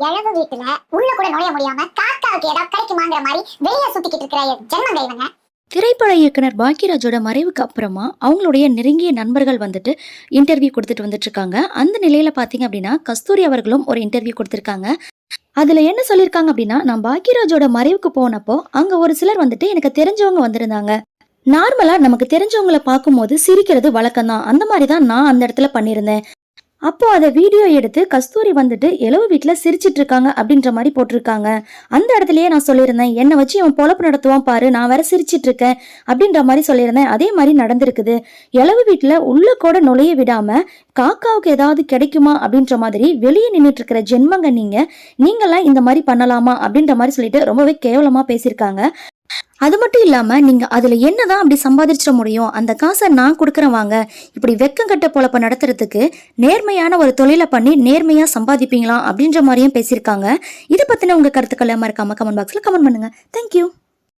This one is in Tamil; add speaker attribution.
Speaker 1: இழவு வீட்டுல உள்ள கூட நுழைய முடியாம காக்காவுக்கு ஏதாவது கிடைக்குமாங்கிற மாதிரி வெளியே சுத்திக்கிட்டு இருக்கிற ஜென்மங்க இவங்க.
Speaker 2: திரைப்பட இயக்குனர் பாக்யராஜோட மறைவுக்கு அப்புறமா அவங்களுடைய நெருங்கிய நண்பர்கள் வந்துட்டு இன்டர்வியூ கொடுத்துட்டு வந்துட்டு இருக்காங்க. அந்த நிலையில பாத்தீங்க அப்படின்னா கஸ்தூரி அவர்களும் ஒரு இன்டர்வியூ கொடுத்திருக்காங்க. அதுல என்ன சொல்லியிருக்காங்க அப்படின்னா, நான் பாக்யராஜோட மறைவுக்கு போனப்போ அங்க ஒரு சிலர் வந்துட்டு எனக்கு தெரிஞ்சவங்க வந்திருந்தாங்க. நார்மலா நமக்கு தெரிஞ்சவங்கள பார்க்கும்போது சிரிக்கிறது வழக்கம் தான். அந்த மாதிரி தான் நான் அந்த இடத்துல பண்ணியிருந்தேன். அப்போ அதை வீடியோ எடுத்து கஸ்தூரி வந்துட்டு எலவு வீட்டில் சிரிச்சிட்டு இருக்காங்க அப்படின்ற மாதிரி போட்டிருக்காங்க. அந்த இடத்துலயே நான் சொல்லியிருந்தேன், என்னை வச்சு அவன் பொழப்பு நடத்துவான் பாரு, நான் வேற சிரிச்சிட்டு இருக்கேன் அப்படின்ற மாதிரி சொல்லியிருந்தேன். அதே மாதிரி நடந்திருக்குது. எலவு வீட்டில் உள்ள கூட நுழைய விடாம காக்காவுக்கு ஏதாவது கிடைக்குமா அப்படின்ற மாதிரி வெளியே நின்றுட்டு இருக்கிற ஜென்மங்க நீங்களாம் இந்த மாதிரி பண்ணலாமா அப்படின்ற மாதிரி சொல்லிட்டு ரொம்பவே கேவலமா பேசியிருக்காங்க. அது மட்டும் இல்லாம நீங்க அதுல என்னதான் அப்படி சம்பாதிச்சிட முடியும், அந்த காசை நான் கொடுக்குறேன் வாங்க, இப்படி வெக்கம் கட்ட பொழப்ப நடத்துறதுக்கு நேர்மையான ஒரு தொழிலை பண்ணி நேர்மையா சம்பாதிப்பீங்களா அப்படின்ற மாதிரியும் பேசியிருக்காங்க. இதை பத்தின உங்க கருத்துக்களை மறக்காம கமெண்ட் பாக்ஸ்ல கமெண்ட் பண்ணுங்க. தேங்க்யூ.